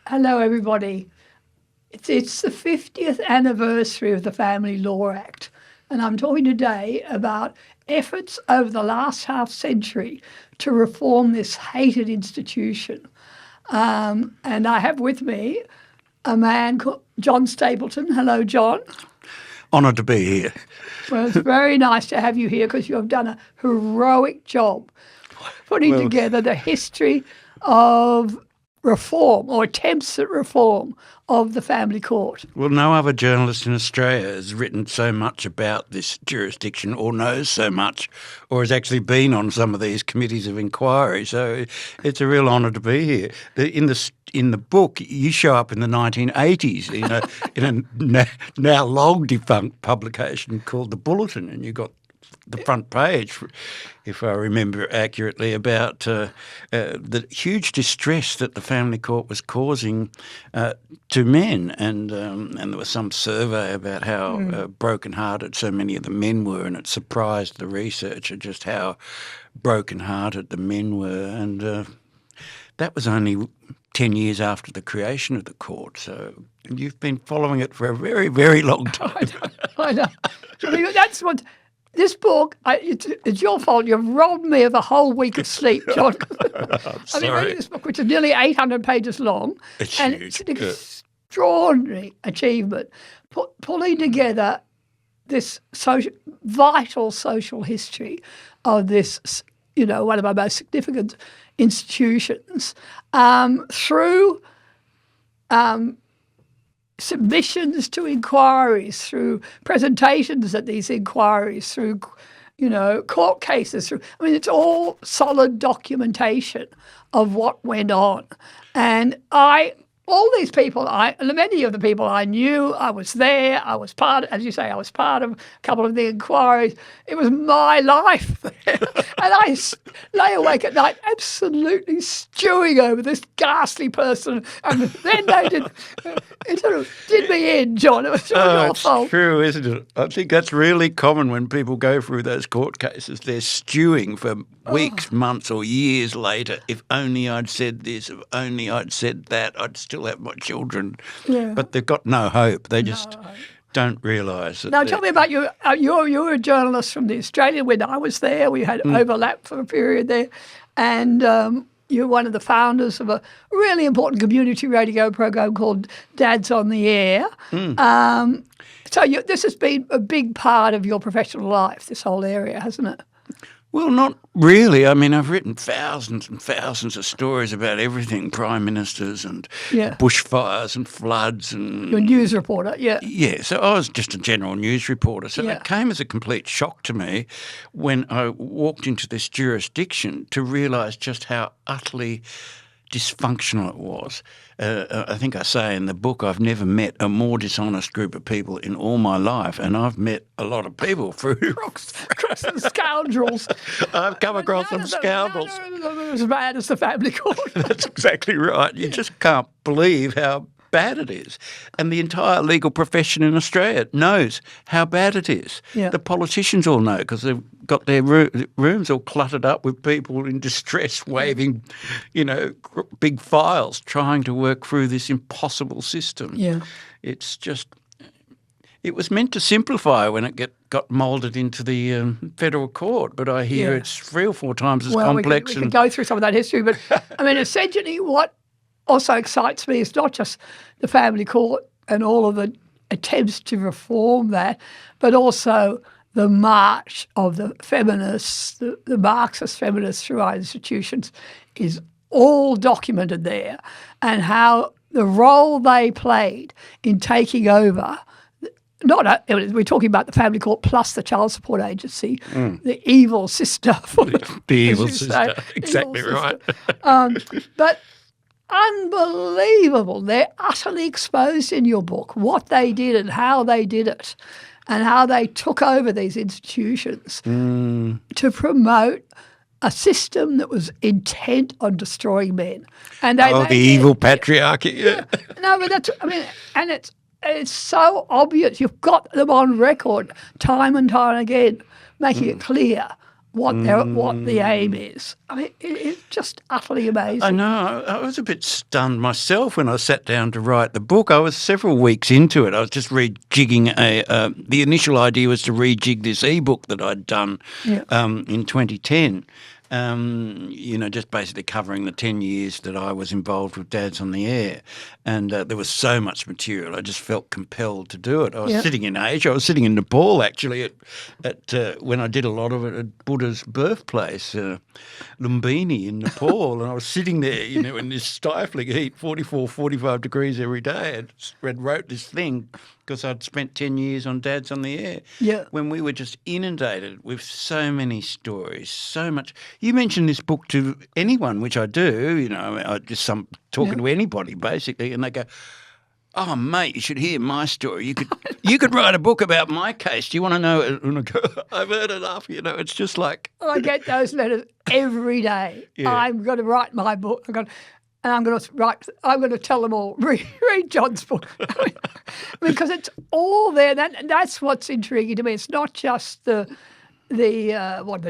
Hello, everybody. It's the 50th anniversary of the Family Law Act, and I'm talking today about efforts over the last half century to reform this hated institution. And I have with me a man called John Stapleton. Hello, John. Honoured to be here. Well, it's very nice to have you here because you have done a heroic job putting together the history of reform or attempts at reform of the family court. Well, no other journalist in Australia has written so much about this jurisdiction or knows so much or has actually been on some of these committees of inquiry. So it's a real honour to be here. In the book, you show up in the 1980s in a now long defunct publication called The Bulletin, and you got the front page, if I remember accurately, about the huge distress that the family court was causing to men, and there was some survey about how broken-hearted so many of the men were, and it surprised the researcher just how broken-hearted the men were, and that was only 10 years after the creation of the court. So you've been following it for a very, very long time. I know. I mean, that's what. This book, it's your fault. You've robbed me of a whole week of sleep, John. I mean, reading this book, which is nearly 800 pages long, it's and huge. it's an extraordinary achievement, pulling together this vital social history of this, one of our most significant institutions, through submissions to inquiries, through presentations at these inquiries, through, court cases. It's all solid documentation of what went on. And all these people, many of the people I knew, I was there, I was part of a couple of the inquiries. It was my life there. And I lay awake at night absolutely stewing over this ghastly person. And then it sort of did me in, John. It was your fault. It's true, isn't it? I think that's really common when people go through those court cases. They're stewing for weeks, months or years later. If only I'd said this, if only I'd said that, I'd still have my children. Yeah. But they've got no hope. They just don't realise that. Now, tell me about you. You were a journalist from the Australian when I was there. We had overlap for a period there. And you're one of the founders of a really important community radio program called Dads on the Air. So this has been a big part of your professional life, this whole area, hasn't it? Well, not really. I mean, I've written thousands and thousands of stories about everything, prime ministers and bushfires and floods. And you're a news reporter, yeah. Yeah, so I was just a general news reporter. So it came as a complete shock to me when I walked into this jurisdiction to realise just how utterly dysfunctional it was. I think I say in the book I've never met a more dishonest group of people in all my life, and I've met a lot of people through some scoundrels. I've come across some scoundrels. As bad as the family court. That's exactly right. You just can't believe how bad it is. And the entire legal profession in Australia knows how bad it is. Yeah. The politicians all know because they've got their rooms all cluttered up with people in distress waving, big files trying to work through this impossible system. Yeah. It's just, it was meant to simplify when it got moulded into the federal court, but I hear it's 3 or 4 times as complex. We could go through some of that history, but essentially what also excites me is not just the family court and all of the attempts to reform that, but also the march of the feminists, the Marxist feminists through our institutions is all documented there, and how the role they played in taking over. We're talking about the family court plus the child support agency, the evil sister. The evil sister, exactly right. But unbelievable. They're utterly exposed in your book, what they did and how they did it, and how they took over these institutions to promote a system that was intent on destroying men. And the evil patriarchy. Yeah. No, but and it's so obvious. You've got them on record time and time again, making it clear what the aim is. I mean, it's just utterly amazing. I know. I was a bit stunned myself when I sat down to write the book. I was several weeks into it. I was just rejigging the initial idea was to rejig this ebook that I'd done in 2010. Just basically covering the 10 years that I was involved with Dads on the Air. And there was so much material, I just felt compelled to do it. I was sitting in Asia, I was sitting in Nepal actually at when I did a lot of it at Buddha's birthplace, Lumbini in Nepal. And I was sitting there, in this stifling heat, 44, 45 degrees every day, and wrote this thing because I'd spent 10 years on Dads on the Air. Yeah. When we were just inundated with so many stories, so much. You mention this book to anyone, which I do, I just talking to anybody basically, and they go, "Oh, mate, you should hear my story. You could write a book about my case. Do you want to know it?" And I go, "I've heard enough." It's just like I get those letters every day. Yeah. I'm going to write my book. I'm going to tell them all, read John's book. Because it's all there. That's what's intriguing to me. It's not just the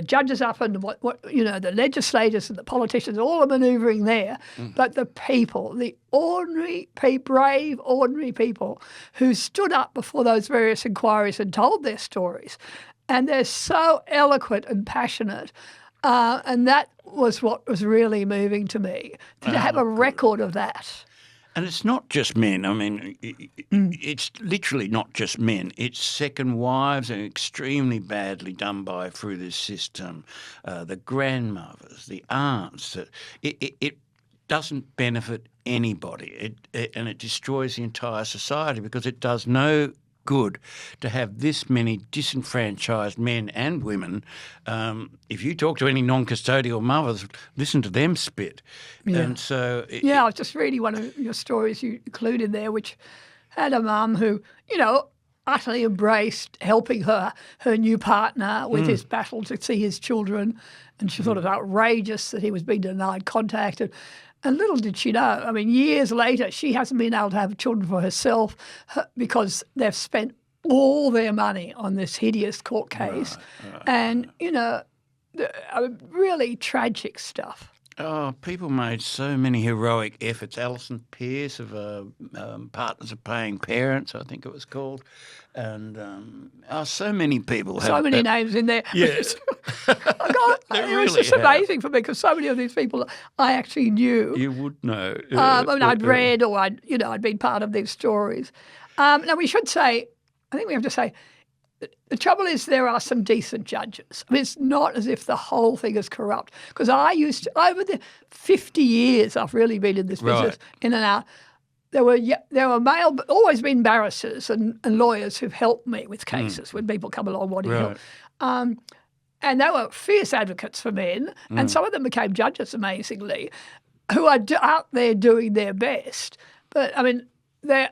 judges up and the legislators and the politicians, all are manoeuvring there, but the people, the ordinary, brave, ordinary people who stood up before those various inquiries and told their stories. And they're so eloquent and passionate. And that was what was really moving to me, to have a record of that. And it's not just men. I mean, it's literally not just men. It's second wives are extremely badly done by through this system. The grandmothers, the aunts. It doesn't benefit anybody. And it destroys the entire society because it does no good to have this many disenfranchised men and women. If you talk to any non-custodial mothers, listen to them spit. Yeah. And so... I was just reading one of your stories you included there, which had a mum who, utterly embraced helping her new partner with his battle to see his children, and she thought it was outrageous that he was being denied contact. And little did she know, I mean, years later, she hasn't been able to have children for herself because they've spent all their money on this hideous court case. Right. And, really tragic stuff. Oh, people made so many heroic efforts. Alison Pierce of Partners of Paying Parents, I think it was called. And so many people have... So many names in there. Yes. It was just amazing for me because so many of these people I actually knew. You would know. I'd read or I'd been part of these stories. Now, we should say, I think we have to say, the trouble is there are some decent judges. I mean, it's not as if the whole thing is corrupt. Because I used to, over the 50 years I've really been in this business, in and out, there were always been barristers and lawyers who've helped me with cases when people come along wanting help. And they were fierce advocates for men, and some of them became judges, amazingly, who are out there doing their best. But, I mean, the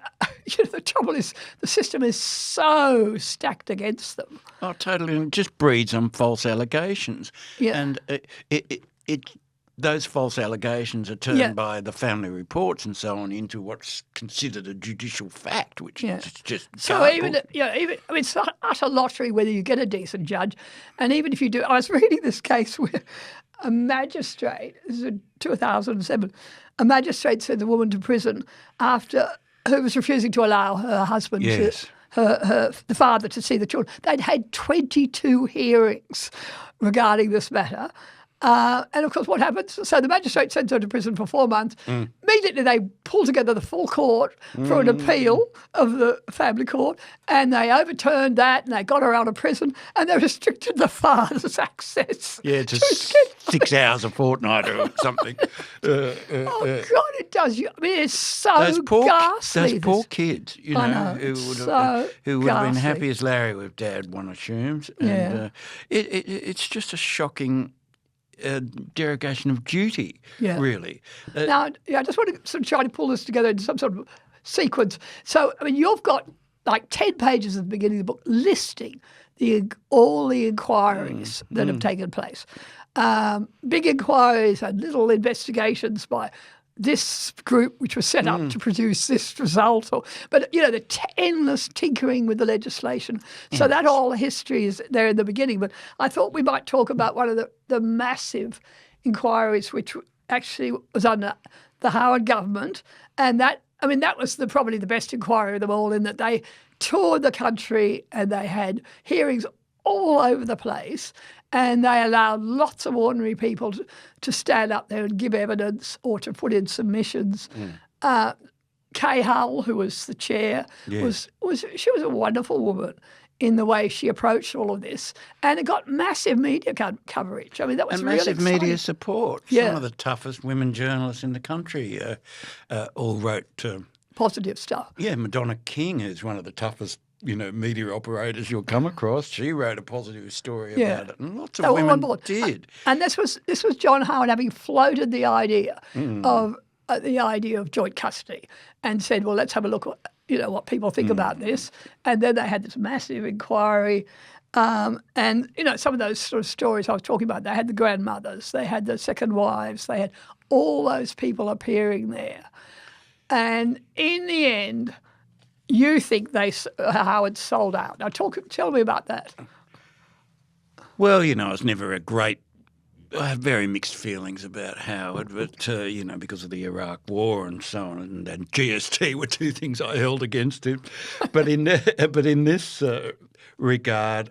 trouble is the system is so stacked against them. Oh, totally. And it just breeds on false allegations. Yeah. And those false allegations are turned by the family reports and so on into what's considered a judicial fact, which is just so even it's utter lottery whether you get a decent judge. And even if you do, I was reading this case where a magistrate, this is in 2007, a magistrate sent a woman to prison who was refusing to allow her husband the father to see the children. They'd had 22 hearings regarding this matter. And, of course, what happens? So the magistrate sends her to prison for 4 months. Immediately they pull together the full court for an appeal of the family court, and they overturned that, and they got her out of prison, and they restricted the father's access. Yeah, to 6 hours a fortnight or something. God, it does. I mean, it's so ghastly. Those poor kids, who would have been happy as Larry with Dad, one assumes. And it's just a shocking derogation of duty, really. Now, I just want to sort of try to pull this together into some sort of sequence. So, I mean, you've got like 10 pages at the beginning of the book listing all the inquiries that have taken place. Big inquiries and little investigations by this group which was set up to produce this result, but the endless tinkering with the legislation. So that whole history is there in the beginning. But I thought we might talk about one of the massive inquiries which actually was under the Howard government, and that was probably the best inquiry of them all, in that they toured the country and they had hearings all over the place, and they allowed lots of ordinary people to stand up there and give evidence or to put in submissions. Kay Hull, who was the chair, was a wonderful woman in the way she approached all of this, and it got massive media coverage. I mean, that was and really massive exciting. media support. Yeah. Some of the toughest women journalists in the country all wrote. Positive stuff. Yeah, Madonna King is one of the toughest media operators you'll come across. She wrote a positive story about it, and lots of women did. And this was John Howard having floated the idea of joint custody, and said, well, let's have a look at what people think about this. And then they had this massive inquiry. And some of those sort of stories I was talking about, they had the grandmothers, they had the second wives, they had all those people appearing there. And in the end, you think Howard sold out. Now, tell me about that. Well, I was never I have very mixed feelings about Howard, but, because of the Iraq War and so on, and GST were two things I held against him. But in this regard,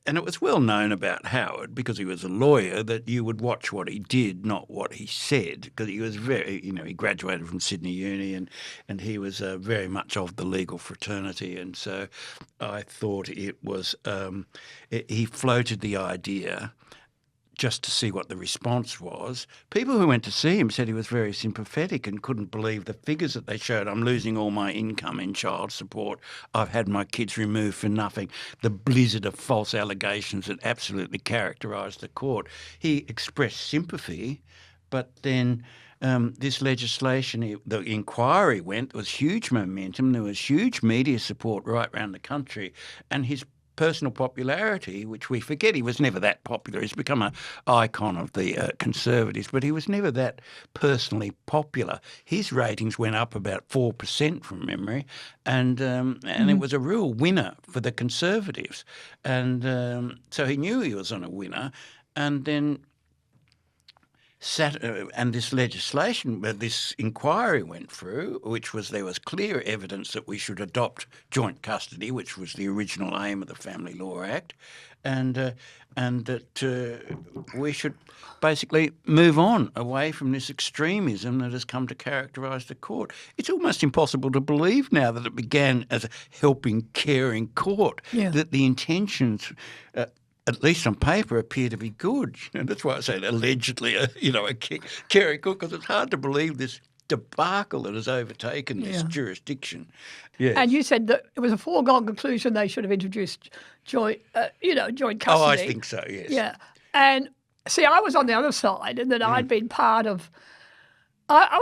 and it was well known about Howard, because he was a lawyer, that you would watch what he did, not what he said, because he was very, he graduated from Sydney Uni, and he was very much of the legal fraternity. And so I thought it was, he floated the idea just to see what the response was. People who went to see him said he was very sympathetic and couldn't believe the figures that they showed. I'm losing all my income in child support. I've had my kids removed for nothing. The blizzard of false allegations that absolutely characterised the court. He expressed sympathy, but then this legislation, the inquiry went, there was huge momentum, there was huge media support right around the country, and his personal popularity, which we forget, he was never that popular. He's become an icon of the Conservatives, but he was never that personally popular. His ratings went up about 4% from memory, and it was a real winner for the Conservatives. And so he knew he was on a winner, and then and this legislation, this inquiry went through, there was clear evidence that we should adopt joint custody, which was the original aim of the Family Law Act, and that we should basically move on away from this extremism that has come to characterise the court. It's almost impossible to believe now that it began as a helping, caring court, that the intentions at least on paper, appear to be good. And that's why I say allegedly, a caring court, because it's hard to believe this debacle that has overtaken this jurisdiction. Yes. And you said that it was a foregone conclusion they should have introduced joint custody. Oh, I think so, yes. Yeah. And see, I was on the other side, and that I'd been part of. I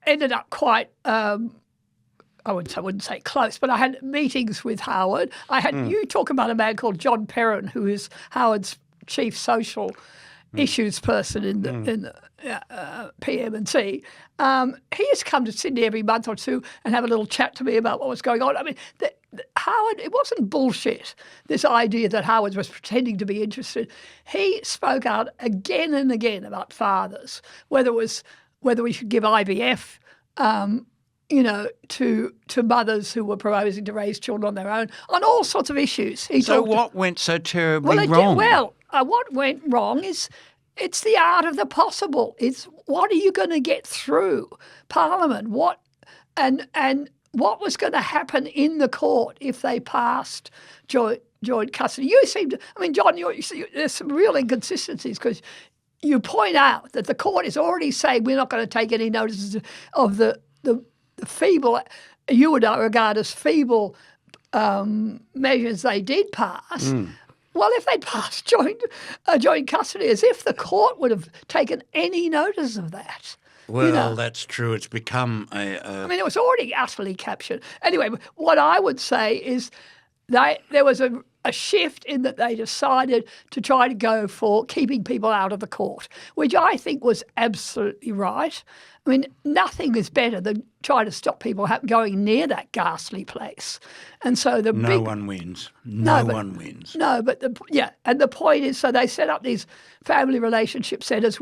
ended up quite. I wouldn't say close, but I had meetings with Howard. I had you talk about a man called John Perrin, who is Howard's chief social issues person in the PM&C. He used to come to Sydney every month or two and have a little chat to me about what was going on. I mean, Howard, it wasn't bullshit, this idea that Howard was pretending to be interested. He spoke out again and again about fathers, whether we should give IVF to mothers who were proposing to raise children on their own, on all sorts of issues. So what went so terribly wrong? What went wrong is it's the art of the possible. It's what are you going to get through Parliament? What was going to happen in the court if they passed joint custody? You seem to, John, there's some real inconsistencies, because you point out that the court is already saying we're not going to take any notice of the feeble, you would regard as feeble measures they did pass. Well, if they'd passed joint custody, as if the court would have taken any notice of that. Well, that's true. It's become it was already utterly captured. Anyway, what I would say is there was a shift in that they decided to try to go for keeping people out of the court, which I think was absolutely right. I mean, nothing is better than trying to stop people going near that ghastly place. And so No one wins. No one wins. No, but and the point is, so they set up these family relationship centres,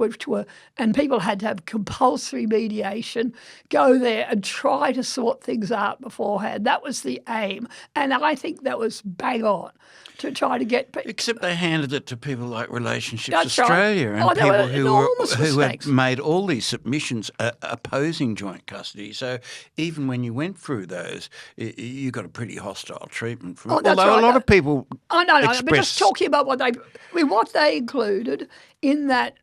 and people had to have compulsory mediation, go there and try to sort things out beforehand. That was the aim, and I think that was bang on to try to get people. Except they handed it to people like Relationships That's Australia right. and There were people enormous who had mistakes. made all these submissions opposing joint custody. So even when you went through those, you got a pretty hostile treatment from it. That's Although right. a lot of people I know, but express just talking about what they included in that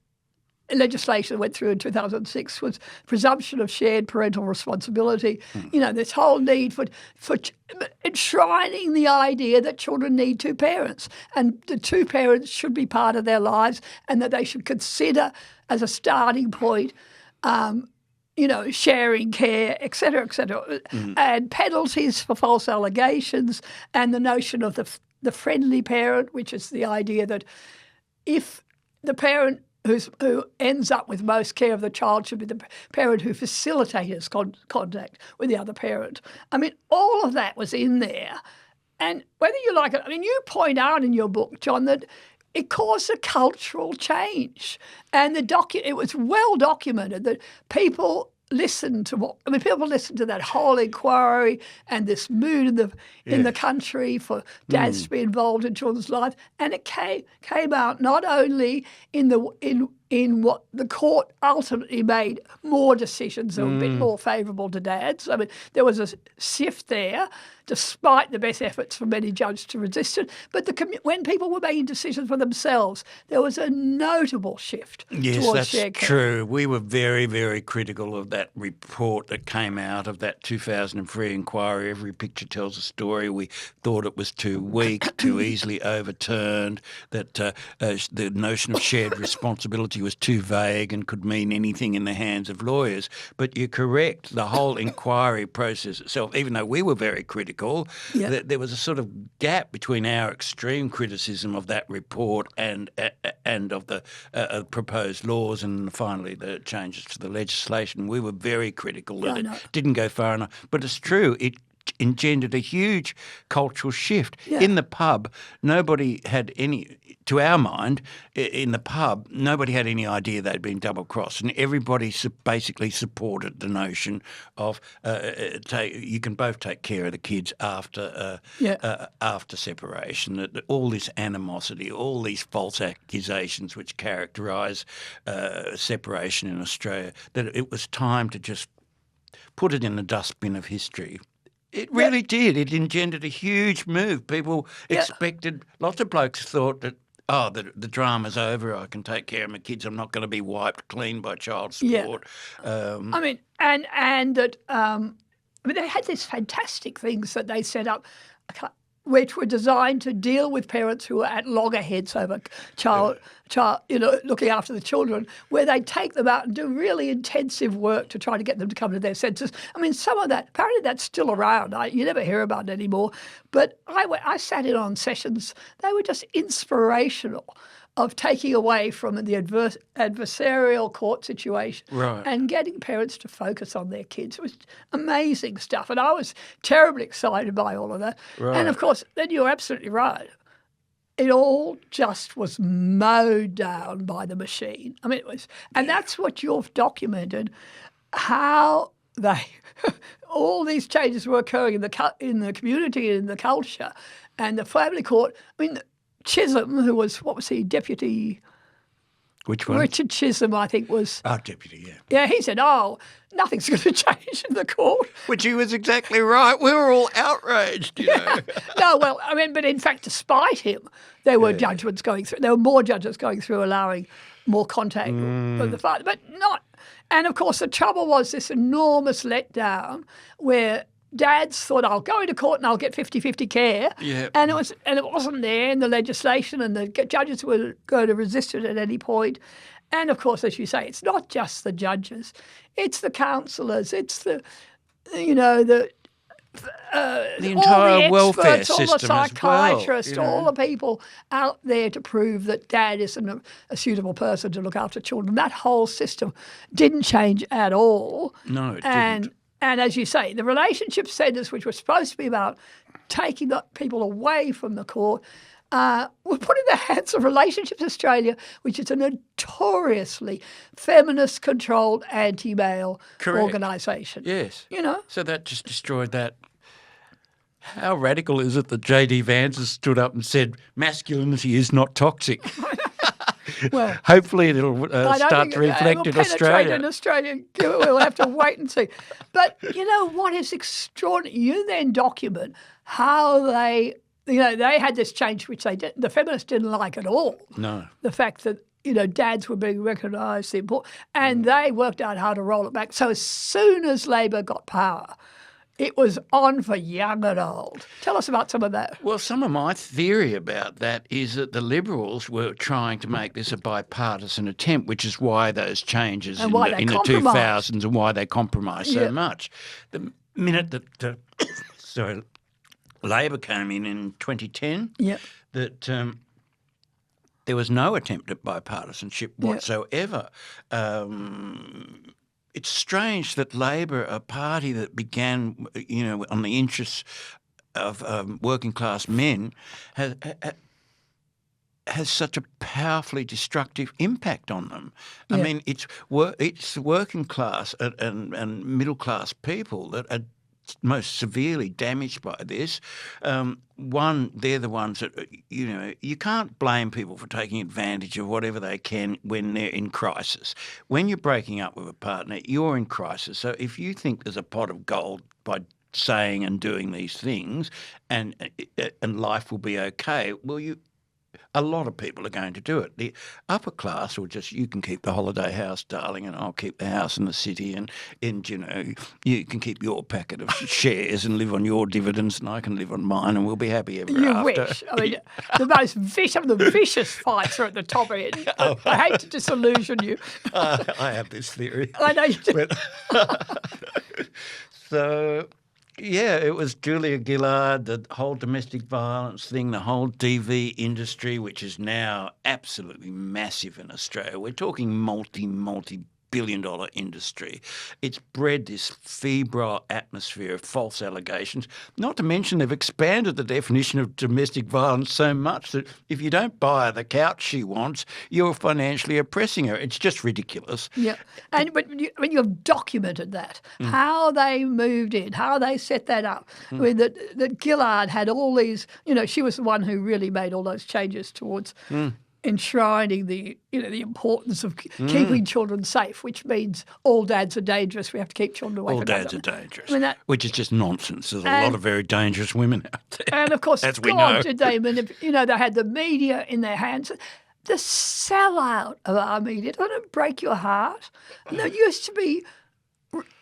legislation that went through in 2006 was presumption of shared parental responsibility. You know, this whole need for enshrining the idea that children need two parents, and the two parents should be part of their lives, and that they should consider as a starting point. Sharing care, et cetera, and penalties for false allegations, and the notion of the friendly parent, which is the idea that if the parent who ends up with most care of the child should be the parent who facilitates contact with the other parent. I mean, all of that was in there. And whether you like it, I mean, you point out in your book, John, that it caused a cultural change. And it was well documented that people listened to that whole inquiry and this mood in the country for dads to be involved in children's lives, and it came out not only in what the court ultimately made more decisions that were a bit more favourable to dads. I mean, there was a shift there, despite the best efforts from many judges to resist it. But when people were making decisions for themselves, there was a notable shift towards shared care. True. We were very, very critical of that report that came out of that 2003 inquiry. Every picture tells a story. We thought it was too weak, too easily overturned, that the notion of shared responsibility was too vague and could mean anything in the hands of lawyers. But you're correct, the whole inquiry process itself, even though we were very critical, there was a sort of gap between our extreme criticism of that report and of the proposed laws and finally the changes to the legislation. We were very critical that it didn't go far enough. But it's true, it engendered a huge cultural shift. Yeah. In the pub, nobody had any, to our mind, in the pub, nobody had any idea they'd been double-crossed, and everybody basically supported the notion of you can both take care of the kids after separation. That all this animosity, all these false accusations which characterise separation in Australia, that it was time to just put it in the dustbin of history. It really did. It engendered a huge move. People expected, lots of blokes thought that, the drama's over, I can take care of my kids, I'm not going to be wiped clean by child support. I mean, and that, they had these fantastic things that they set up, which were designed to deal with parents who were at loggerheads over child, looking after the children, where they take them out and do really intensive work to try to get them to come to their senses. I mean, some of that, apparently that's still around. You never hear about it anymore. But I sat in on sessions. They were just inspirational of taking away from the adversarial court situation and getting parents to focus on their kids. It was amazing stuff. And I was terribly excited by all of that. Right. And, of course, then you're absolutely right. It all just was mowed down by the machine. I mean, it was, and that's what you've documented, how all these changes were occurring in the community and in the culture. And the family court, I mean, Chisholm, who was, what was he, deputy? Which one? Richard Chisholm, I think, was. Oh, deputy, yeah. Yeah, he said, nothing's going to change in the court. Which he was exactly right. We were all outraged, No, well, I mean, but in fact, despite him, there were judgments going through. There were more judges going through allowing more contact with the father, but not. And, of course, the trouble was this enormous letdown where dads thought, I'll go into court and I'll get 50-50 care. Yeah. And it wasn't there in the legislation, and the judges were going to resist it at any point. And, of course, as you say, it's not just the judges. It's the counsellors. It's the the all entire the welfare experts, all the system as well. psychiatrists, all the people out there to prove that dad isn't a suitable person to look after children. That whole system didn't change at all. No, it and, didn't. And as you say, the relationship centres, which were supposed to be about taking the people away from the court, were put in the hands of Relationships Australia, which is a notoriously feminist-controlled anti-male Correct. organisation. Yes. You know? So that just destroyed that. How radical is it that J.D. Vance has stood up and said masculinity is not toxic? Well, Hopefully it'll I don't start think to reflect will in penetrate Australia. in Australia. We'll have to wait and see. But you know what is extraordinary? You then document how they had this change, which the feminists didn't like at all. No. The fact that dads were being recognised, and they worked out how to roll it back. So as soon as Labor got power, it was on for young and old. Tell us about some of that. Well, some of my theory about that is that the Liberals were trying to make this a bipartisan attempt, which is why those changes in the 2000s and why they compromised so much. The minute that Labor came in 2010, that there was no attempt at bipartisanship whatsoever. It's strange that Labor, a party that began, on the interests of working class men, has such a powerfully destructive impact on them. I mean, it's working class and middle class people that are most severely damaged by this. They're the ones that, you can't blame people for taking advantage of whatever they can when they're in crisis. When you're breaking up with a partner, you're in crisis. So if you think there's a pot of gold by saying and doing these things and life will be okay, well, a lot of people are going to do it. The upper class will just, you can keep the holiday house, darling, and I'll keep the house in the city, and you can keep your packet of shares and live on your dividends, and I can live on mine, and we'll be happy ever after. You wish. I mean, some of the vicious fights are at the top end. I hate to disillusion you. I have this theory. I know you do. So... yeah, it was Julia Gillard, the whole domestic violence thing, the whole DV industry, which is now absolutely massive in Australia. We're talking multi-billion-dollar industry. It's bred this febrile atmosphere of false allegations, not to mention they've expanded the definition of domestic violence so much that if you don't buy her the couch she wants, you're financially oppressing her. It's just ridiculous. Yeah, but you've documented that, how they moved in, how they set that up. I mean, that Gillard had all these, she was the one who really made all those changes towards enshrining the importance of keeping children safe, which means all dads are dangerous. We have to keep children away all from dads them. are dangerous, which is just nonsense. There's a lot of very dangerous women out there. And of course, as we know. did they they had the media in their hands. The sellout of our media, doesn't it break your heart? There used to be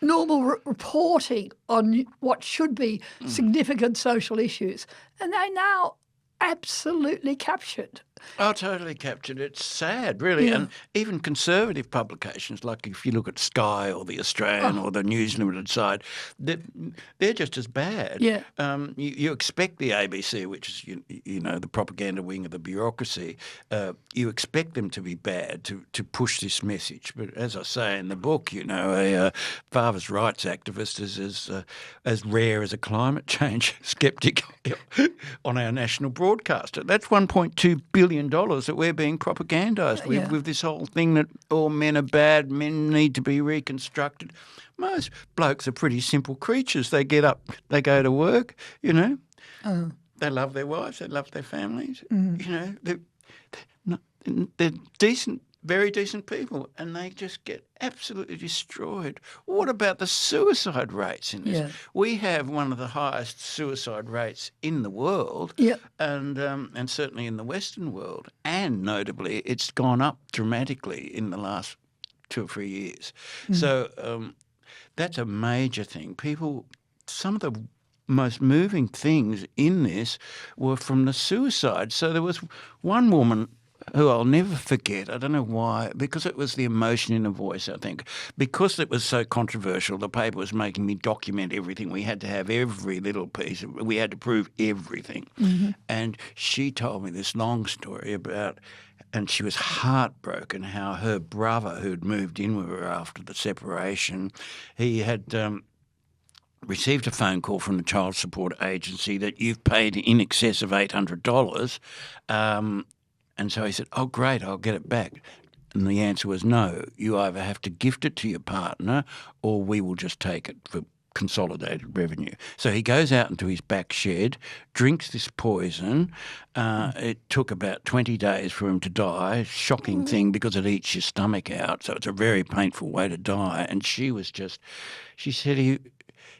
normal reporting on what should be significant social issues, and they're now absolutely captured. Oh, totally captured. It's sad, really. Yeah. And even conservative publications, like if you look at Sky or The Australian or the News Limited side, they're just as bad. Yeah. You expect the ABC, which is, the propaganda wing of the bureaucracy, you expect them to be bad, to push this message. But as I say in the book, a father's rights activist is as rare as a climate change skeptic on our national broadcaster. That's $1.2 billion that we're being propagandised with this whole thing that all men are bad, men need to be reconstructed. Most blokes are pretty simple creatures. They get up, they go to work, They love their wives, they love their families, they're decent, very decent people, and they just get absolutely destroyed. What about the suicide rates in this? Yeah. We have one of the highest suicide rates in the world, and certainly in the Western world, and notably it's gone up dramatically in the last 2 or 3 years. So that's a major thing. Some of the most moving things in this were from the suicide. So there was one woman who I'll never forget. I don't know why, because it was the emotion in the voice, I think. Because it was so controversial, the paper was making me document everything. We had to have every little piece. We had to prove everything. And she told me this long story about, and she was heartbroken how her brother, who'd moved in with her after the separation, he had received a phone call from the child support agency that you've paid in excess of $800. And so he said, oh, great, I'll get it back. And the answer was no, you either have to gift it to your partner or we will just take it for consolidated revenue. So he goes out into his back shed, drinks this poison. It took about 20 days for him to die. Shocking thing because it eats your stomach out. So it's a very painful way to die. And she said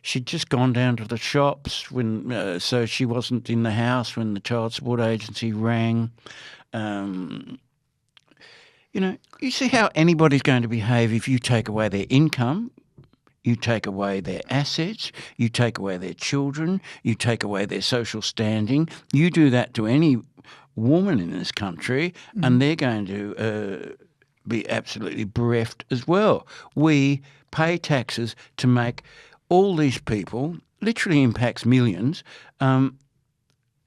she'd just gone down to the shops when, so she wasn't in the house when the child support agency rang. You see how anybody's going to behave if you take away their income, you take away their assets, you take away their children, you take away their social standing. You do that to any woman in this country and they're going to be absolutely bereft as well. We pay taxes to make all these people, literally impacts millions,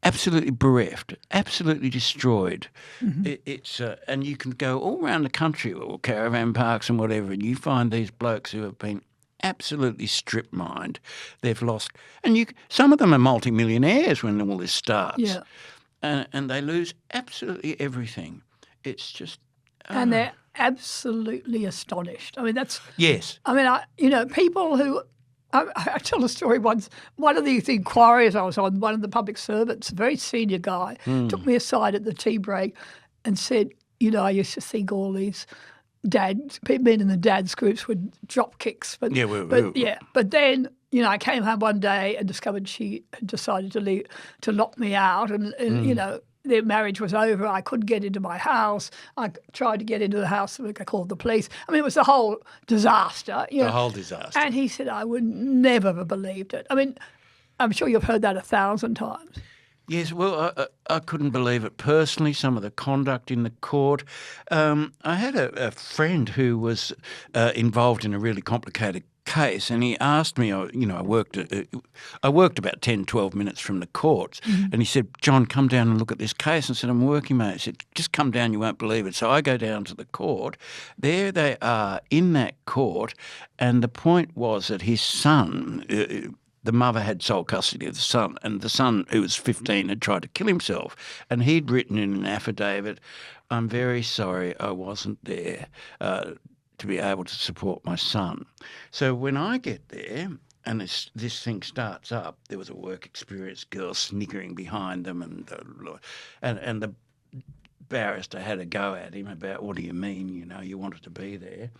absolutely bereft, absolutely destroyed. And you can go all around the country or caravan parks and whatever, and you find these blokes who have been absolutely strip-mined. They've lost, and some of them are multimillionaires when all this starts. Yeah. And they lose absolutely everything. It's just... And they're absolutely astonished. I mean, that's... Yes. I mean, people who... I tell a story once. One of these inquiries I was on, one of the public servants, a very senior guy, took me aside at the tea break and said, I used to think all these men in the dads groups were drop kicks. But then, I came home one day and discovered she had decided to lock me out and their marriage was over. I couldn't get into my house. I tried to get into the house. I called the police. I mean, it was the whole disaster. The whole disaster. And he said, I would never have believed it. I mean, I'm sure you've heard that 1,000 times. Yes, well, I couldn't believe it personally, some of the conduct in the court. I had a friend who was involved in a really complicated case, and he asked me, I worked about 10, 12 minutes from the courts, and he said, John, come down and look at this case. I said, I'm working, mate. He said, just come down, you won't believe it. So I go down to the court. There they are in that court, and the point was that his son... the mother had sole custody of the son, and the son, who was 15, had tried to kill himself. And he'd written in an affidavit, I'm very sorry I wasn't there to be able to support my son. So when I get there and this thing starts up, there was a work experience girl sniggering behind them, and the barrister had a go at him about, what do you mean, you wanted to be there.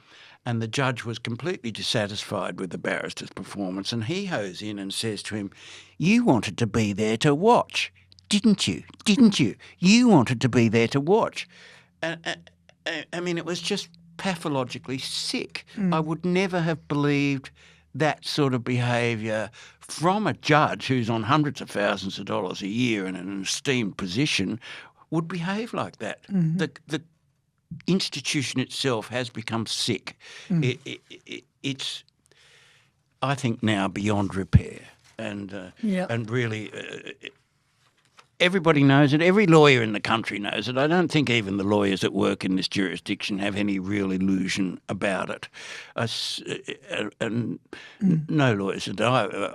And the judge was completely dissatisfied with the barrister's performance, and he hoes in and says to him, you wanted to be there to watch, didn't you? Didn't you? You wanted to be there to watch. I mean, it was just pathologically sick. I would never have believed that sort of behaviour from a judge who's on hundreds of thousands of dollars a year in an esteemed position would behave like that. The institution itself has become sick. It's, I think, now beyond repair, and really everybody knows it. Every lawyer in the country knows it. I don't think even the lawyers that work in this jurisdiction have any real illusion about it. And no lawyers that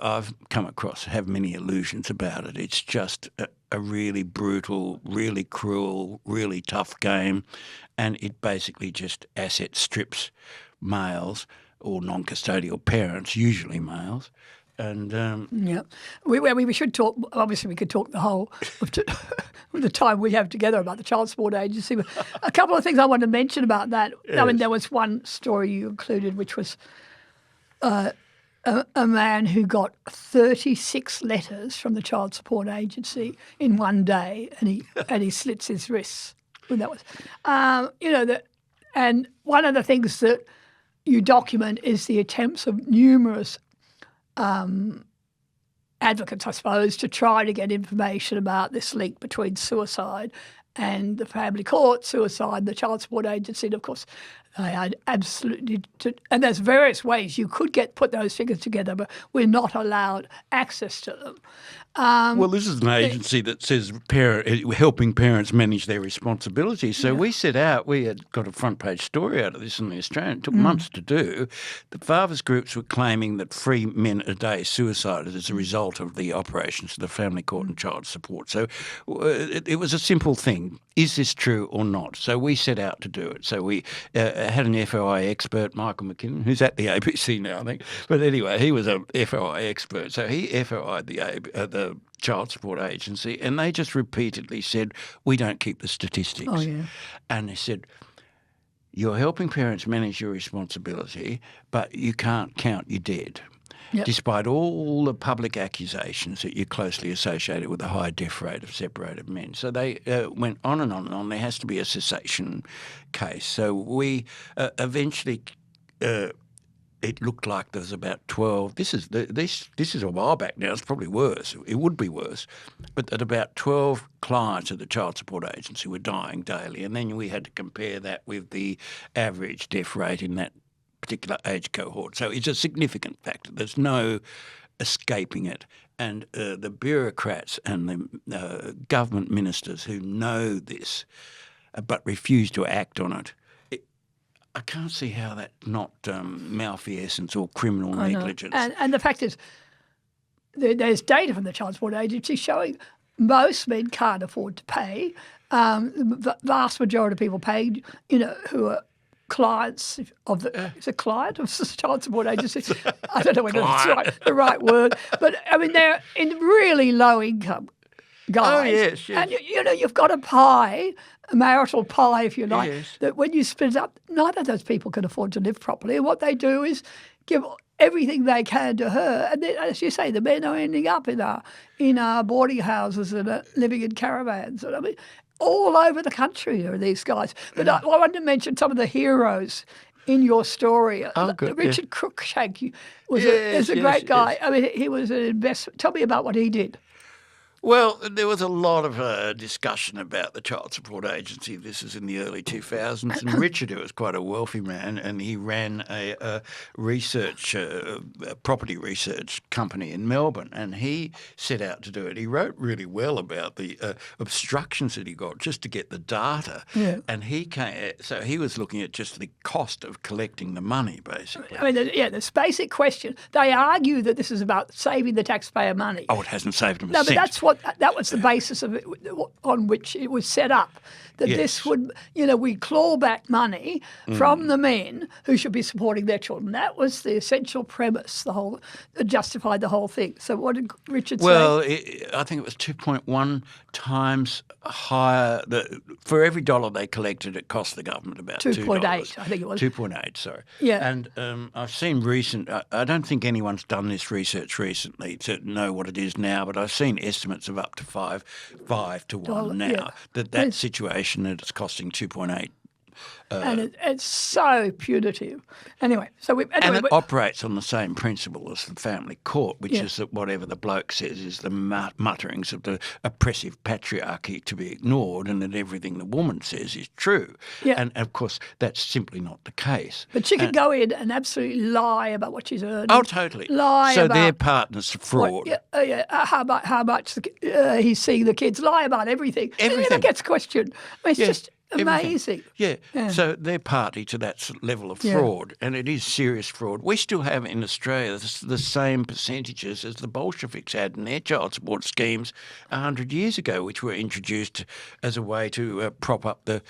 I've come across have many illusions about it. It's just a really brutal, really cruel, really tough game, and it basically just asset strips males or non-custodial parents, usually males. And we should talk. Obviously, we could talk the whole of the time we have together about the Child Support Agency. But a couple of things I want to mention about that. Yes. I mean, there was one story you included, which was a man who got 36 letters from the Child Support Agency in one day, and he slits his wrists. And that was, and one of the things that you document is the attempts of numerous advocates, I suppose, to try to get information about this link between suicide and the family court, suicide, the child support agency, and of course they had absolutely, and there's various ways you could put those figures together, but we're not allowed access to them. Well, this is an agency that says helping parents manage their responsibilities. So we set out, we had got a front page story out of this in the Australian. It took months to do. The fathers groups were claiming that 3 men a day suicided as a result of the operations of the family court and child support. So it was a simple thing. Is this true or not? So we set out to do it. So we had an FOI expert, Michael McKinnon, who's at the ABC now, I think. But anyway, he was a FOI expert. So he FOI'd the child support agency, and they just repeatedly said, we don't keep the statistics. Oh, yeah. And they said, you're helping parents manage your responsibility, but you can't count your dead. Yep. Despite all the public accusations that you're closely associated with a high death rate of separated men. So they went on and on and on. There has to be a cessation case. So we eventually... it looked like there was about 12. This is a while back now. It's probably worse. It would be worse, but that about 12 clients of the child support agency were dying daily, and then we had to compare that with the average death rate in that particular age cohort. So it's a significant factor. There's no escaping it. And the bureaucrats and the government ministers who know this but refuse to act on it, I can't see how that's not malfeasance or criminal negligence. And the fact is, there's data from the Child Support Agency showing most men can't afford to pay. The vast majority of people paid, who are clients of the is a client of the Child Support Agency. I don't know whether that's the right word, but I mean they're in really low income guys. Oh yes. And you've got a marital pie, if you like, that when you split it up, neither of those people can afford to live properly. And what they do is give everything they can to her. And then, as you say, the men are ending up in our boarding houses and living in caravans. And I mean, all over the country are these guys. But I wanted to mention some of the heroes in your story. Oh, good. Richard Cruikshank is a great guy. I mean, he was an investor. Tell me about what he did. Well, there was a lot of discussion about the Child Support Agency. This is in the early 2000s. And Richard, who was quite a wealthy man, and he ran a property research company in Melbourne, and he set out to do it. He wrote really well about the obstructions that he got just to get the data. Yeah. And so he was looking at just the cost of collecting the money, basically. I mean, this basic question. They argue that this is about saving the taxpayer money. Oh, it hasn't saved them a cent. But that was the basis of it, on which it was set up. That this would, we claw back money from the men who should be supporting their children. That was the essential premise, that justified the whole thing. So what did Richard say? Well, I think it was 2.1 times higher. For every dollar they collected, it cost the government about $2. I think it was. 2.8, sorry. Yeah. And I've seen I don't think anyone's done this research recently to know what it is now, but I've seen estimates of up to 5 to 1 now. Yeah. That situation that it's costing 2.8. And it's so punitive. Anyway, and it operates on the same principle as the family court, which is that whatever the bloke says is the mutterings of the oppressive patriarchy to be ignored, and that everything the woman says is true. Yeah. And of course, that's simply not the case. But she could go in and absolutely lie about what she's earning. Oh, totally. So they're partners for fraud. How much he's seeing the kids, lie about everything. It never gets questioned. I mean, it's just amazing. Yeah. So they're party to that level of fraud, and it is serious fraud. We still have in Australia the same percentages as the Bolsheviks had in their child support schemes 100 years ago, which were introduced as a way to prop up the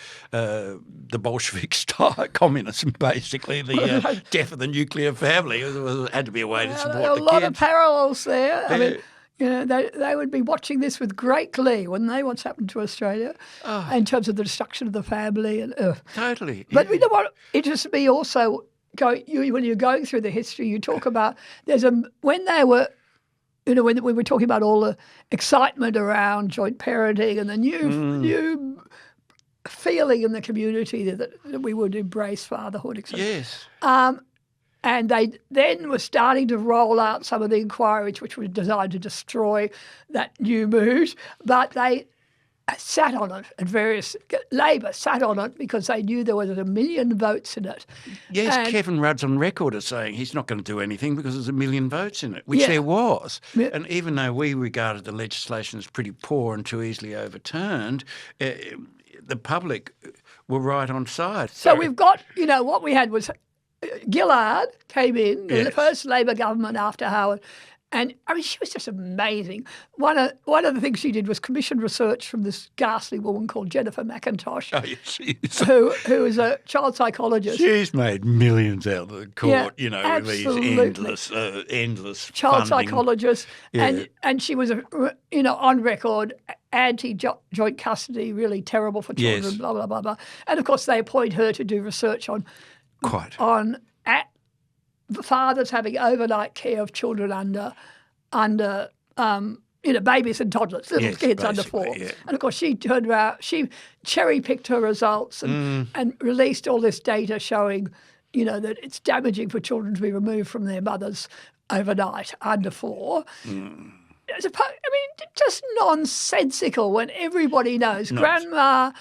Bolshevik-style communism, basically, the death of the nuclear family. It had to be a way to support the kids. A lot of parallels there. I mean, they would be watching this with great glee, wouldn't they, what's happened to Australia in terms of the destruction of the family. And Totally. But you know what interests me also, when you're going through the history, you talk about when they were, when we were talking about all the excitement around joint parenting and the new feeling in the community that we would embrace fatherhood, etc. Yes. And they then were starting to roll out some of the inquiries which were designed to destroy that new mood. But sat on it, and Labor sat on it because they knew there was 1 million votes in it. Yes, And- Kevin Rudd's on record as saying he's not going to do anything because there's 1 million votes in it, which Yeah. there was. Yeah. And even though we regarded the legislation as pretty poor and too easily overturned, the public were right on side. So we've got, what we had was Gillard came in, the Yes. first Labor government after Howard, and I mean she was just amazing. One of the things she did was commission research from this ghastly woman called Jennifer McIntosh, Oh, yes, who is a child psychologist. she's made millions out of the court, Yeah, with these absolutely. endless Child funding. psychologist, Yeah. and she was on record anti-joint custody, really terrible for children, Yes. blah blah blah blah. And of course they appoint her to do research on fathers having overnight care of children under babies and toddlers, little Yes, kids under 4. basically, yeah. And of course she turned around, she cherry-picked her results and released all this data showing, that it's damaging for children to be removed from their mothers overnight under 4. Just nonsensical when everybody knows. Grandma,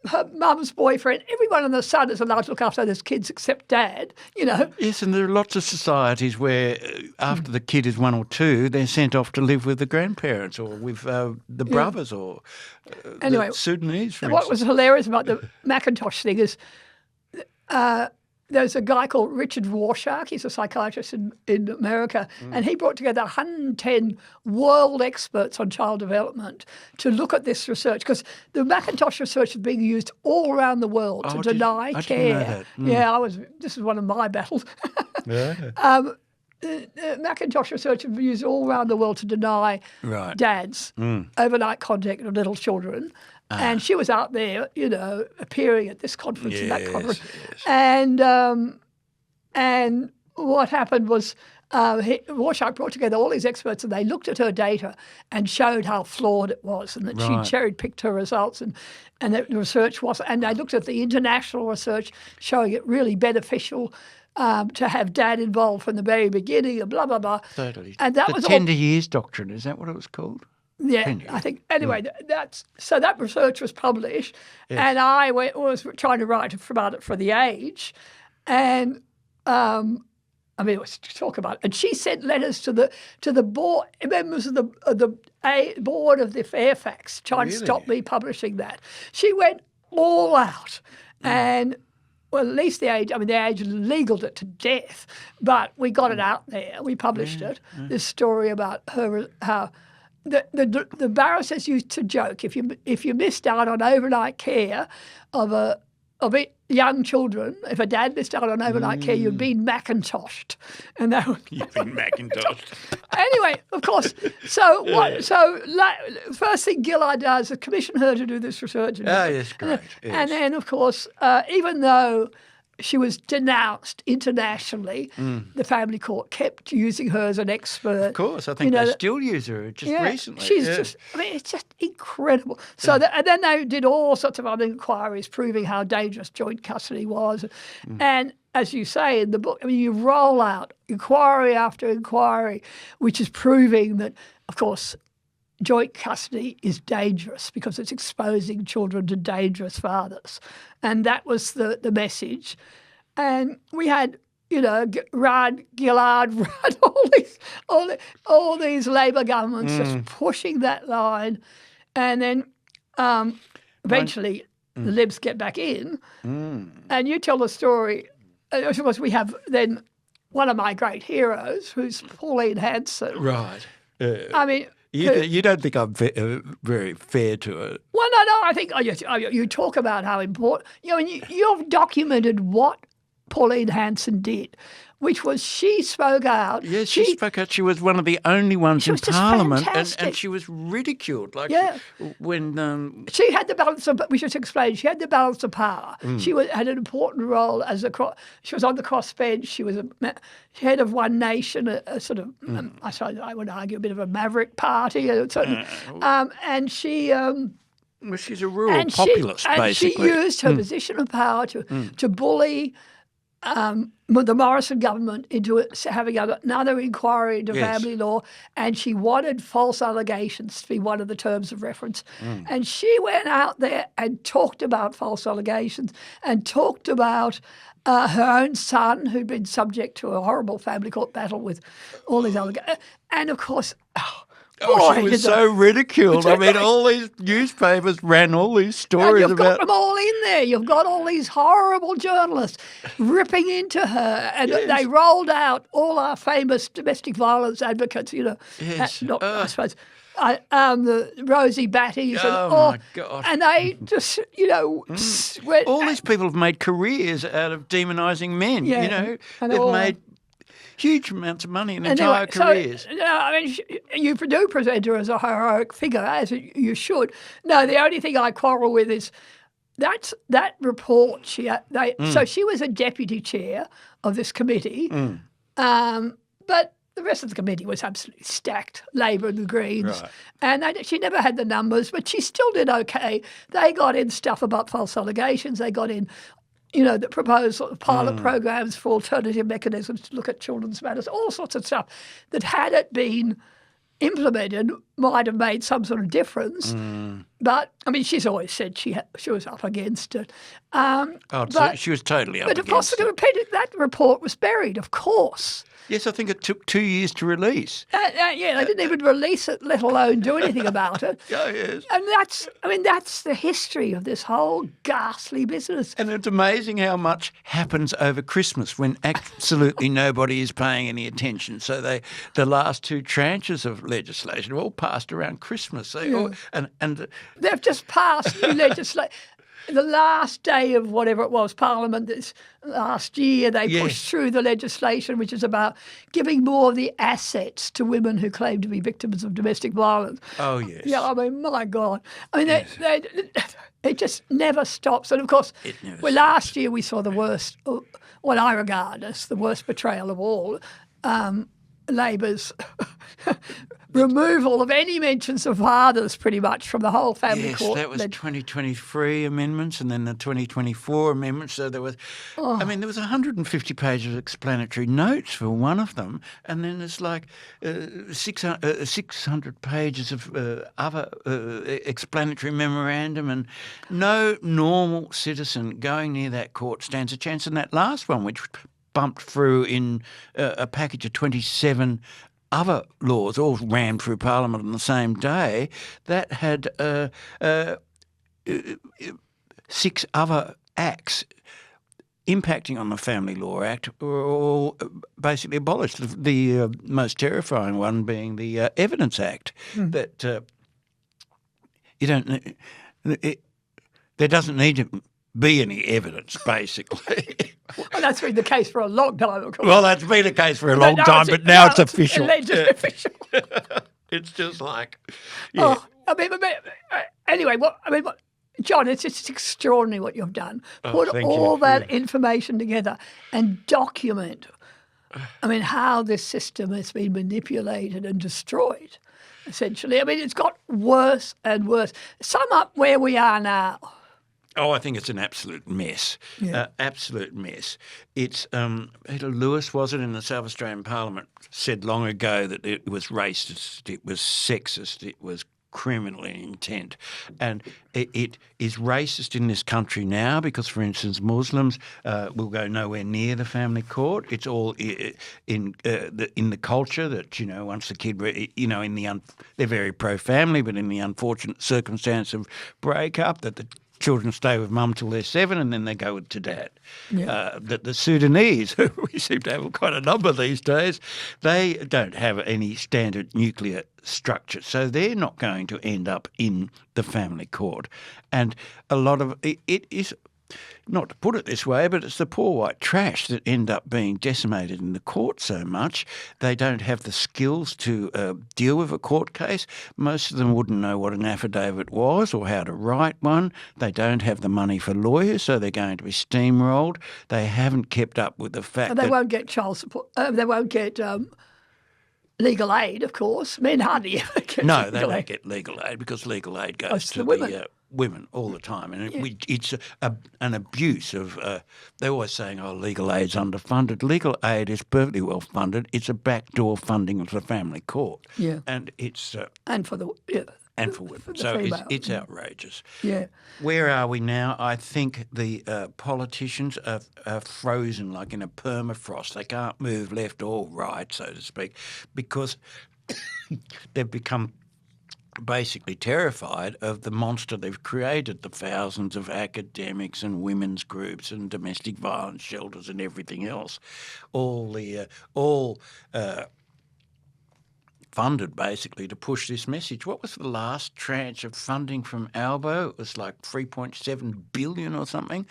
her mum's boyfriend, everyone in the son is allowed to look after those kids except Dad, Yes, and there are lots of societies where after the kid is 1 or 2, they're sent off to live with the grandparents or with the brothers or Anyway, the Sudanese, for What was instance. hilarious about the Macintosh thing is there's a guy called Richard Rorschach. He's a psychiatrist in America, and he brought together 110 world experts on child development to look at this research because the Macintosh research is being used all around the world to deny I care. didn't know that. Yeah, this is one of my battles. Yeah. Macintosh research is used all around the world to deny Right. dads overnight contact of little children. And she was out there, appearing at this conference and that Yes, conference. yes. And what happened was Rorschach brought together all these experts and they looked at her data and showed how flawed it was and that Right. she cherry-picked her results and that the research was. And they looked at the international research showing it really beneficial to have Dad involved from the very beginning and blah, blah, blah. Totally. And that the was all. tender years doctrine, is that what it was called? Yeah, Tenure. I think. Anyway, that research was published, and I was trying to write about it for The Age, and it was to talk about it. And she sent letters to the board members of the board of the Fairfax trying to stop me publishing that. She went all out, and. Well, at least The Age legaled it to death, but we got it out there. We published it. This story about her, how the barristers used to joke if you missed out on overnight care of young children, if a dad missed out on overnight care, you'd been Macintoshed, and that was, You've been Macintosh. anyway, of course. So first thing Gillard does is commission her to do this research. Yes, great. Yes. And then, of course, even though she was denounced internationally, the family court kept using her as an expert. Of course, I think they still use her just recently. She's it's just incredible. So, and then they did all sorts of other inquiries proving how dangerous joint custody was. And as you say in the book, you roll out inquiry after inquiry, which is proving that, of course, joint custody is dangerous because it's exposing children to dangerous fathers. And that was the message. And we had, Rudd, Gillard, all these Labor governments just pushing that line. And then eventually the Libs get back in. And you tell the story. Of course, we have then one of my great heroes, who's Pauline Hanson. Right. I mean, You don't think I'm very fair to her? well, no. I think you talk about how important. You've documented what Pauline Hanson did, which was she spoke out. Yes, she spoke out. She was one of the only ones in was just Parliament, fantastic. and she was ridiculed. Like when She had the balance of. We should explain. She had the balance of power. She had an important role as she was on the crossbench. She was head of One Nation, a sort of. I would argue a bit of a maverick party, and she. well, she's a rural populist, and basically. she used her position of power to bully the Morrison government into having another inquiry into Yes. family law, and she wanted false allegations to be one of the terms of reference. And she went out there and talked about false allegations and talked about her own son, who'd been subject to a horrible family court battle with all these allegations. And of course, She boy, was did so ridiculed. I mean, all these newspapers ran all these and stories you've got about. them all in there. You've got all these horrible journalists ripping into her, and they rolled out all our famous domestic violence advocates. Yes. I suppose. The Rosie Batty's Oh, my God. and they just went, All these people have made careers out of demonising men. Yeah, and They've all- made huge amounts of money in anyway, entire careers. So, I mean, you do present her as a heroic figure, as you should. No, the only thing I quarrel with is that report. So she was a deputy chair of this committee, but the rest of the committee was absolutely stacked, Labor and the Greens. Right. And she never had the numbers, but she still did okay. They got in stuff about false allegations. They got in, the proposed sort of pilot programs for alternative mechanisms to look at children's matters, all sorts of stuff that, had it been implemented, might have made some sort of difference. But, I mean, she's always said she was up against it. So she was totally up But of course, against it. that report was buried, of course. Yes, I think it took 2 years to release. Yeah, they didn't even release it, let alone do anything about it. Oh, yes. And that's the history of this whole ghastly business. And it's amazing how much happens over Christmas when absolutely nobody is paying any attention. So the last two tranches of legislation are all passed around Christmas. They've just passed new legislation. The last day of whatever it was, Parliament this last year, they pushed through the legislation which is about giving more of the assets to women who claim to be victims of domestic violence. Oh, yes. Yeah, I mean, my God. I mean, it just never stops. And of course, last year we saw the worst, what I regard as the worst betrayal of all, Labor's removal of any mentions of fathers pretty much from the whole family court. Yes, that was 2023 amendments and then the 2024 amendments. So there was, there was 150 pages of explanatory notes for one of them, and then there's like 600 pages of other explanatory memorandum, and no normal citizen going near that court stands a chance. And that last one, which bumped through in a package of 27 other laws, all rammed through Parliament on the same day, that had 6 other acts impacting on the Family Law Act were all basically abolished. The most terrifying one being the Evidence Act, that you don't. There doesn't need to be any evidence, basically. Well, that's been the case for a long time, of course. Well, that's been the case for a long now time, but now it's official. Allegedly official. It's just like, Anyway, John, it's just extraordinary what you've done. Put thank all you. that information together and document, how this system has been manipulated and destroyed, essentially. I mean, it's got worse and worse. Sum up where we are now. Oh, I think it's an absolute mess. Absolute mess. It's Peter Lewis, was it, in the South Australian Parliament, said long ago that it was racist, it was sexist, it was criminal in intent. And it is racist in this country now because, for instance, Muslims will go nowhere near the family court. It's all in the culture that, once the kid, they're very pro-family, but in the unfortunate circumstance of breakup, that the children stay with mum till they're 7 and then they go to dad. That the Sudanese, who we seem to have quite a number these days, they don't have any standard nuclear structure, so they're not going to end up in the family court. And a lot of it is, not to put it this way, but it's the poor white trash that end up being decimated in the court so much. They don't have the skills to deal with a court case. Most of them wouldn't know what an affidavit was or how to write one. They don't have the money for lawyers, so they're going to be steamrolled. They haven't kept up with the fact They that won't get child support. They won't get legal aid, of course. Men hardly ever get no, legal they don't aid. get legal aid because legal aid goes to to the women. women all the time, and it's an abuse of. They're always saying, "Oh, legal aid's underfunded." Legal aid is perfectly well funded. It's a backdoor funding of the family court, and it's and for the and for women. for the So female. it's outrageous. Yeah. Where are we now? I think the politicians are frozen like in a permafrost. They can't move left or right, so to speak, because they've become basically terrified of the monster they've created, the thousands of academics and women's groups and domestic violence shelters and everything else, all funded basically to push this message. What was the last tranche of funding from Albo? It was like 3.7 billion or something.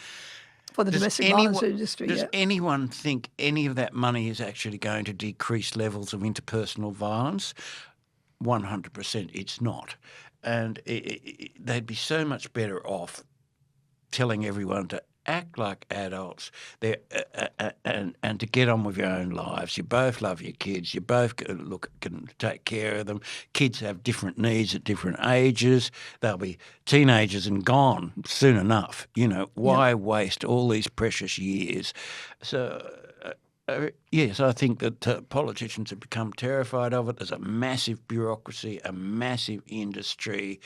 For the domestic violence industry, Does anyone think any of that money is actually going to decrease levels of interpersonal violence? 100% it's not. And they'd be so much better off telling everyone to act like adults and to get on with your own lives. You both love your kids. You both can take care of them. Kids have different needs at different ages. They'll be teenagers and gone soon enough. Why waste all these precious years? So yes, I think that politicians have become terrified of it. There's a massive bureaucracy, a massive industry,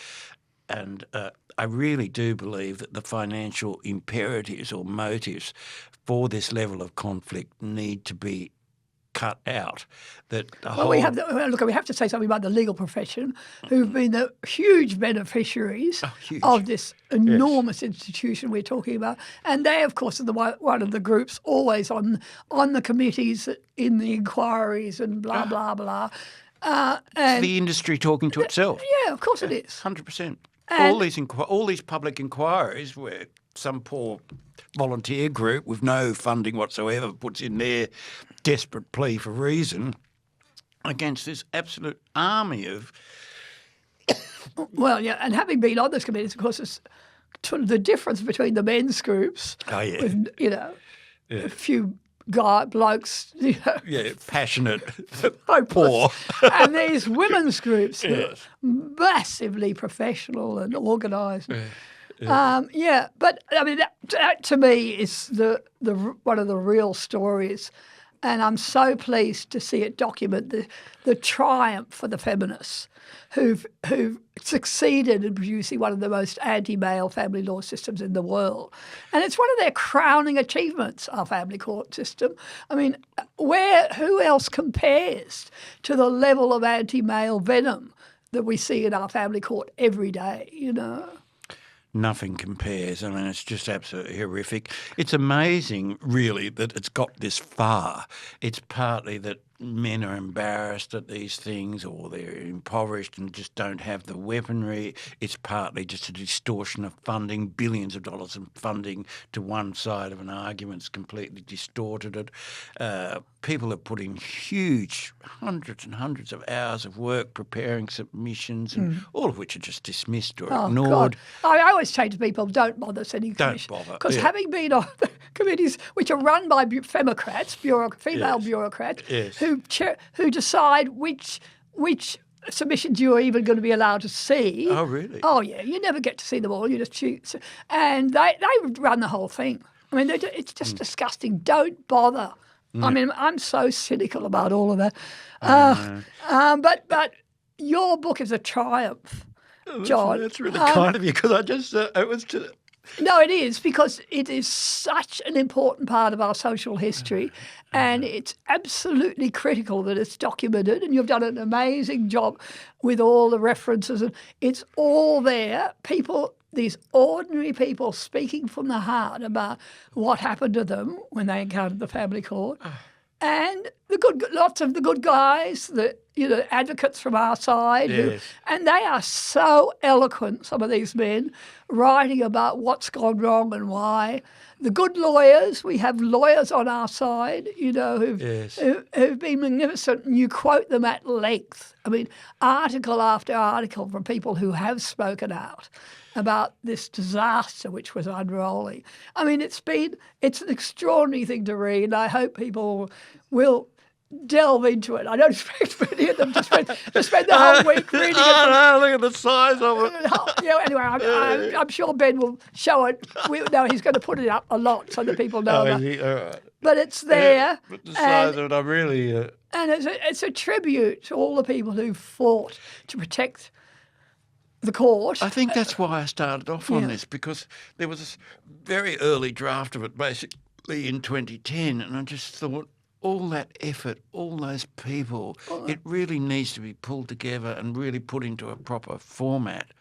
and I really do believe that the financial imperatives or motives for this level of conflict need to be cut out. We have to say something about the legal profession, who've been the huge beneficiaries of this enormous institution we're talking about, and they, of course, are one of the groups always on the committees in the inquiries and blah blah blah. It's the industry talking to itself. Yeah, of course it is. 100%. All these public inquiries where some poor volunteer group with no funding whatsoever puts in their desperate plea for reason against this absolute army of... Well, yeah, and having been on those committees, of course, it's the difference between the men's groups with, a few blokes, passionate, poor, and these women's groups who are massively professional and organised. But I mean that to me is the one of the real stories, and I'm so pleased to see it document the triumph for the feminists who've succeeded in producing one of the most anti-male family law systems in the world. And it's one of their crowning achievements, our family court system. I mean, who else compares to the level of anti-male venom that we see in our family court every day, Nothing compares. I mean, it's just absolutely horrific. It's amazing, really, that it's got this far. It's partly that men are embarrassed at these things, or they're impoverished and just don't have the weaponry. It's partly just a distortion of funding. Billions of dollars of funding to one side of an argument's completely distorted it. People are putting huge hundreds and hundreds of hours of work preparing submissions, and all of which are just dismissed or ignored. God. I always say to people, don't bother sending commissions. Don't bother. Because having been on the committees which are run by femocrats, female bureaucrats, who decide which submissions you're even going to be allowed to see. Oh, really? Oh, yeah. You never get to see them all. You just choose. And they run the whole thing. I mean, it's just disgusting. Don't bother. I mean, I'm so cynical about all of that. But your book is a triumph, John. That's really kind of you, because I just it was just... No, it is, because it is such an important part of our social history, and it's absolutely critical that it's documented, and you've done an amazing job with all the references, and it's all there. These ordinary people speaking from the heart about what happened to them when they encountered the family court. And lots of the good guys, the advocates from our side, and they are so eloquent, some of these men, writing about what's gone wrong and why. The good lawyers, we have lawyers on our side, who've been magnificent, and you quote them at length. I mean, article after article from people who have spoken out about this disaster which was unrolling. I mean, it's an extraordinary thing to read, and I hope people will delve into it. I don't expect many of them to spend the whole week reading it. Oh, no, look at the size of it. Yeah, anyway, I'm sure Ben will show it. No, he's going to put it up a lot so that people know about it. All right. But it's there. But the size of it, I really... And it's a tribute to all the people who fought to protect the court. I think that's why I started off on this, because there was this very early draft of it basically in 2010, and I just thought all that effort, all those people, it really needs to be pulled together and really put into a proper format.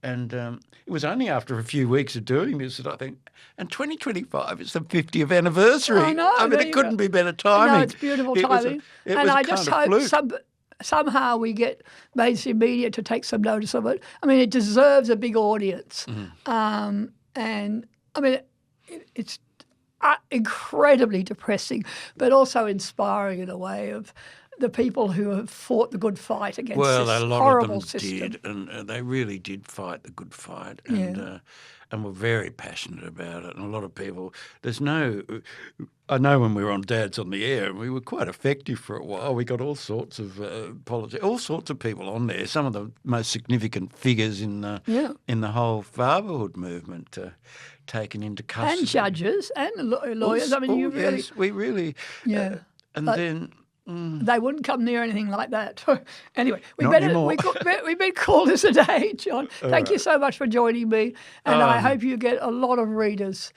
And it was only after a few weeks of doing this that I think, and 2025 is the 50th anniversary. I know. I mean, it couldn't be better timing. No, it's beautiful timing. And I just hope somehow we get mainstream media to take some notice of it. I mean, it deserves a big audience. And I mean, it's incredibly depressing, but also inspiring in a way of the people who have fought the good fight against this horrible system. Did, and they really did fight the good fight, and were very passionate about it. And a lot of people, I know when we were on Dad's on the Air, we were quite effective for a while. We got all sorts of all sorts of people on there. Some of the most significant figures in the whole fatherhood movement taken into custody. And judges and lawyers. I mean, yes, we really and then. They wouldn't come near anything like that. Anyway, we better call this a day, John. Thank you so much for joining me, and I hope you get a lot of readers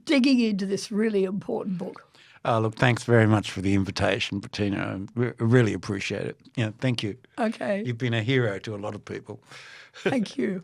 digging into this really important book. Look, thanks very much for the invitation, Bettina. I really appreciate it. Yeah, thank you. Okay. You've been a hero to a lot of people. Thank you.